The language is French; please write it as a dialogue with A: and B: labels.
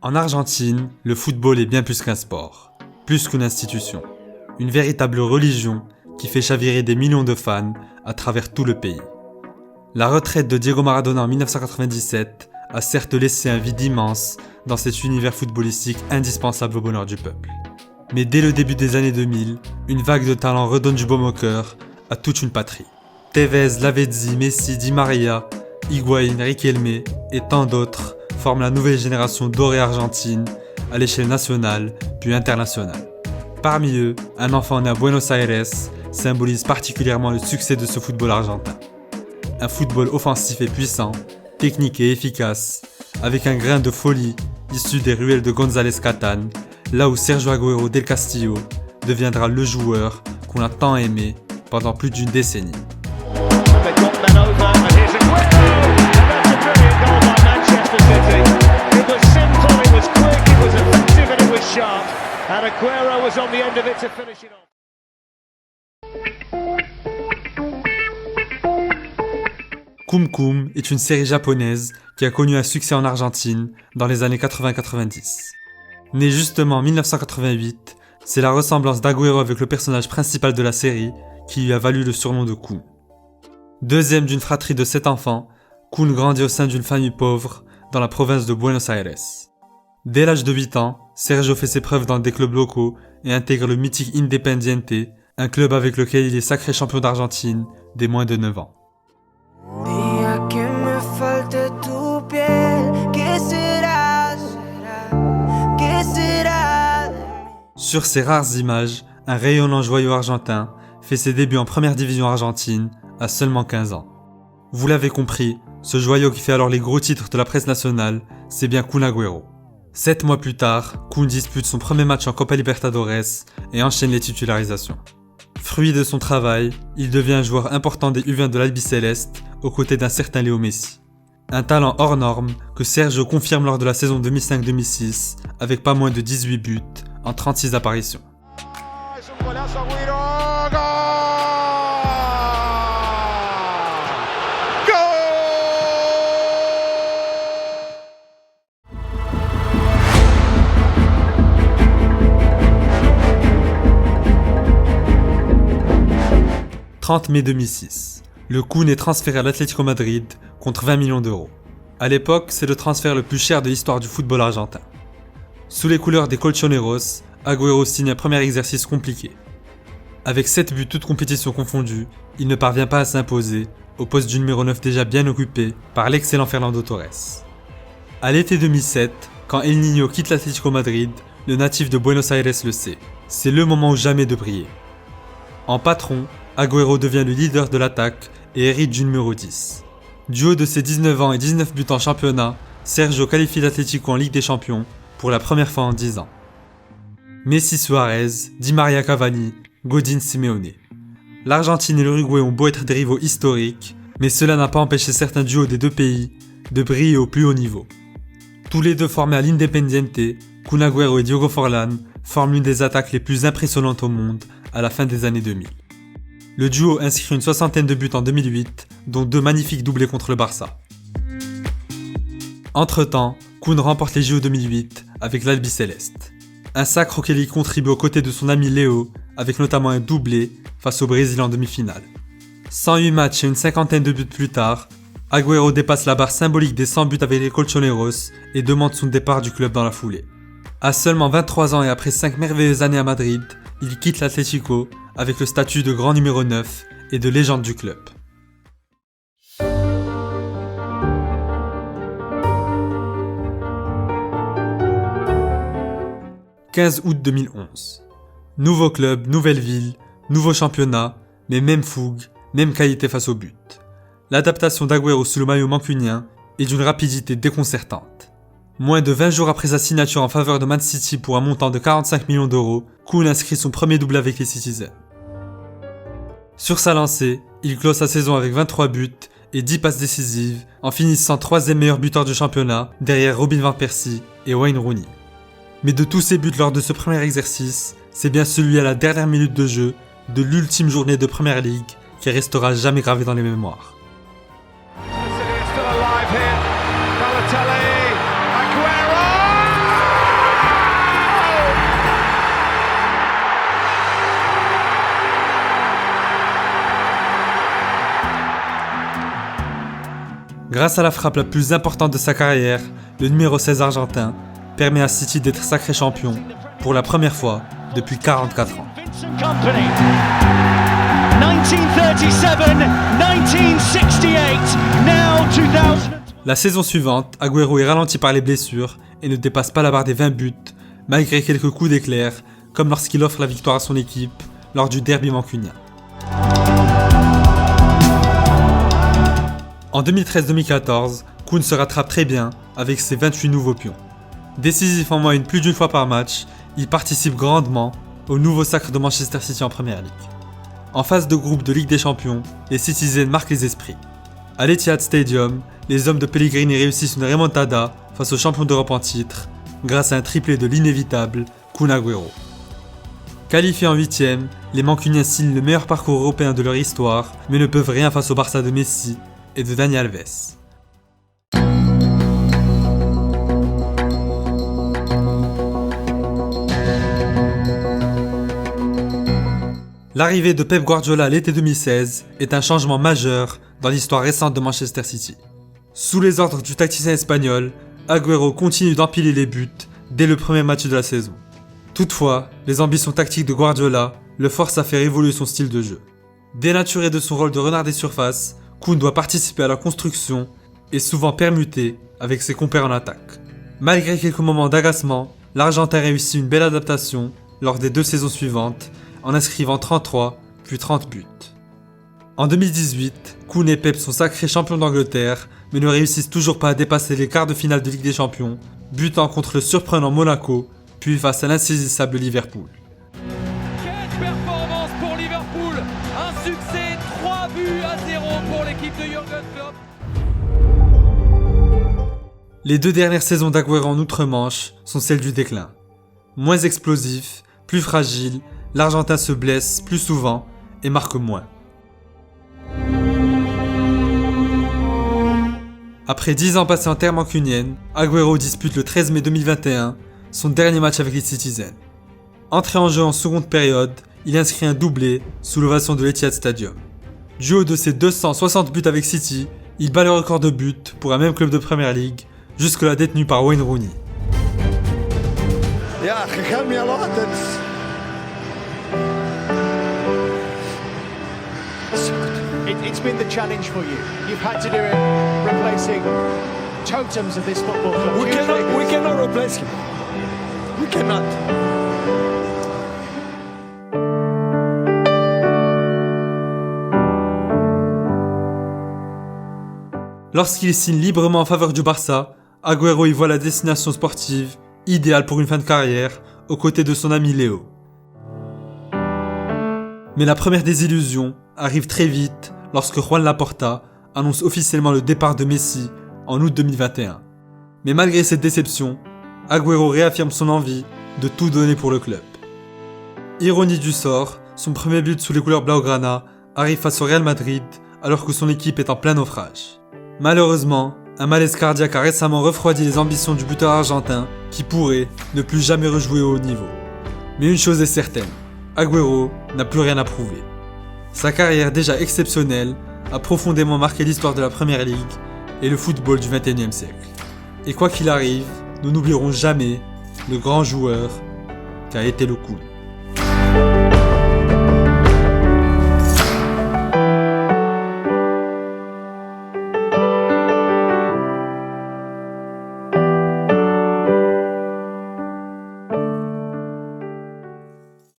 A: En Argentine, le football est bien plus qu'un sport, plus qu'une institution, une véritable religion qui fait chavirer des millions de fans à travers tout le pays. La retraite de Diego Maradona en 1997 a certes laissé un vide immense dans cet univers footballistique indispensable au bonheur du peuple. Mais dès le début des années 2000, une vague de talent redonne du baume au cœur à toute une patrie. Tevez, Lavezzi, Messi, Di Maria, Higuaín, Riquelme et tant d'autres forment la nouvelle génération dorée argentine à l'échelle nationale puis internationale. Parmi eux, un enfant né à Buenos Aires symbolise particulièrement le succès de ce football argentin. Un football offensif et puissant, technique et efficace, avec un grain de folie issu des ruelles de González Catán, là où Sergio Agüero del Castillo deviendra le joueur qu'on a tant aimé pendant plus d'une décennie. Kum Kum est une série japonaise qui a connu un succès en Argentine dans les années 80-90. Née justement en 1988, c'est la ressemblance d'Agüero avec le personnage principal de la série qui lui a valu le surnom de Kun. Deuxième d'une fratrie de 7 enfants, Kun grandit au sein d'une famille pauvre dans la province de Buenos Aires. Dès l'âge de 8 ans, Sergio fait ses preuves dans des clubs locaux et intègre le mythique Independiente, un club avec lequel il est sacré champion d'Argentine des moins de 9 ans. Sur ces rares images, un rayonnant joyau argentin fait ses débuts en première division argentine à seulement 15 ans. Vous l'avez compris, ce joyau qui fait alors les gros titres de la presse nationale, c'est bien Kun Agüero. 7 mois plus tard, Kun dispute son premier match en Copa Libertadores et enchaîne les titularisations. Fruit de son travail, il devient un joueur important des U20 de l'Albiceleste aux côtés d'un certain Léo Messi. Un talent hors norme que Sergio confirme lors de la saison 2005-2006 avec pas moins de 18 buts en 36 apparitions. « 30 mai 2006. Le Kun est transféré à l'Atlético Madrid contre 20 millions d'euros. À l'époque, c'est le transfert le plus cher de l'histoire du football argentin. Sous les couleurs des Colchoneros, Agüero signe un premier exercice compliqué. Avec 7 buts toutes compétitions confondues, il ne parvient pas à s'imposer, au poste du numéro 9 déjà bien occupé par l'excellent Fernando Torres. À l'été 2007, quand El Niño quitte l'Atlético Madrid, le natif de Buenos Aires le sait. C'est le moment ou jamais de briller. En patron, Agüero devient le leader de l'attaque et hérite du numéro 10. Du haut de ses 19 ans et 19 buts en championnat, Sergio qualifie l'Atlético en Ligue des Champions pour la première fois en 10 ans. Messi Suarez, Di Maria Cavani, Godín Simeone. L'Argentine et l'Uruguay ont beau être des rivaux historiques, mais cela n'a pas empêché certains duos des deux pays de briller au plus haut niveau. Tous les deux formés à l'Independiente, Kun Agüero et Diogo Forlán forment l'une des attaques les plus impressionnantes au monde à la fin des années 2000. Le duo inscrit une soixantaine de buts en 2008, dont 2 magnifiques doublés contre le Barça. Entre-temps, Kun remporte les JO 2008 avec l'Albiceleste. Un sacre auquel il contribue aux côtés de son ami Léo, avec notamment un doublé face au Brésil en demi-finale. 108 matchs et une cinquantaine de buts plus tard, Agüero dépasse la barre symbolique des 100 buts avec les Colchoneros et demande son départ du club dans la foulée. À seulement 23 ans et après 5 merveilleuses années à Madrid, il quitte l'Atlético avec le statut de grand numéro 9 et de légende du club. « 15 août 2011. Nouveau club, nouvelle ville, nouveau championnat, mais même fougue, même qualité face au but. L'adaptation d'Agüero sous le maillot mancunien est d'une rapidité déconcertante. Moins de 20 jours après sa signature en faveur de Man City pour un montant de 45 millions d'euros, Kun inscrit son premier doublé avec les Citizens. Sur sa lancée, il clôt sa saison avec 23 buts et 10 passes décisives, en finissant 3e meilleur buteur du championnat, derrière Robin van Persie et Wayne Rooney. Mais de tous ses buts lors de ce premier exercice, c'est bien celui à la dernière minute de jeu de l'ultime journée de Premier League qui restera jamais gravé dans les mémoires. Grâce à la frappe la plus importante de sa carrière, le numéro 16 argentin permet à City d'être sacré champion pour la première fois depuis 44 ans.
B: 1937, 1968, now 2000.
A: La saison suivante, Agüero est ralenti par les blessures et ne dépasse pas la barre des 20 buts, malgré quelques coups d'éclair, comme lorsqu'il offre la victoire à son équipe lors du derby mancunien. En 2013-2014, Kun se rattrape très bien avec ses 28 nouveaux pions. Décisif en moyenne plus d'une fois par match, il participe grandement au nouveau sacre de Manchester City en Premier League. En phase de groupe de Ligue des Champions, les Citizens marquent les esprits. À l'Etihad Stadium, les hommes de Pellegrini réussissent une remontada face aux champions d'Europe en titre, grâce à un triplé de l'inévitable Kun Agüero. Qualifiés en 8ème, les Mancuniens signent le meilleur parcours européen de leur histoire, mais ne peuvent rien face au Barça de Messi et de Dani Alves. L'arrivée de Pep Guardiola à l'été 2016 est un changement majeur dans l'histoire récente de Manchester City. Sous les ordres du tacticien espagnol, Agüero continue d'empiler les buts dès le premier match de la saison. Toutefois, les ambitions tactiques de Guardiola le forcent à faire évoluer son style de jeu. Dénaturé de son rôle de renard des surfaces, Kun doit participer à la construction et souvent permuter avec ses compères en attaque. Malgré quelques moments d'agacement, l'Argentin réussit une belle adaptation lors des 2 saisons suivantes en inscrivant 33 puis 30 buts. En 2018, Kun et Pep sont sacrés champions d'Angleterre mais ne réussissent toujours pas à dépasser les quarts de finale de Ligue des Champions, butant contre le surprenant Monaco puis face à l'insaisissable Liverpool.
C: Quelle performance pour Liverpool! Un succès, 3-0 pour l'équipe de Jürgen Klopp.
A: Les 2 dernières saisons d'Agüero en Outre-Manche sont celles du déclin. Moins explosif, plus fragile, l'Argentin se blesse plus souvent et marque moins. Après 10 ans passés en terre mancunienne, Agüero dispute le 13 mai 2021 son dernier match avec les Citizens. Entré en jeu en seconde période, il inscrit un doublé sous l'ovation de l'Etihad Stadium. Du haut de ses 260 buts avec City, il bat le record de buts pour un même club de Premier League, jusque-là détenu par Wayne Rooney.
D: It's been the challenge for you. You've had to do it, replacing totems of this football club.
E: We cannot replace him. We cannot.
A: Lorsqu'il signe librement en faveur du Barça, Agüero y voit la destination sportive idéale pour une fin de carrière aux côtés de son ami Léo. Mais la première désillusion arrive très vite lorsque Juan Laporta annonce officiellement le départ de Messi en août 2021. Mais malgré cette déception, Agüero réaffirme son envie de tout donner pour le club. Ironie du sort, son premier but sous les couleurs blaugrana arrive face au Real Madrid alors que son équipe est en plein naufrage. Malheureusement, un malaise cardiaque a récemment refroidi les ambitions du buteur argentin qui pourrait ne plus jamais rejouer au haut niveau. Mais une chose est certaine, Agüero n'a plus rien à prouver. Sa carrière déjà exceptionnelle a profondément marqué l'histoire de la Premier League et le football du XXIe siècle. Et quoi qu'il arrive, nous n'oublierons jamais le grand joueur qu'a été le Kun.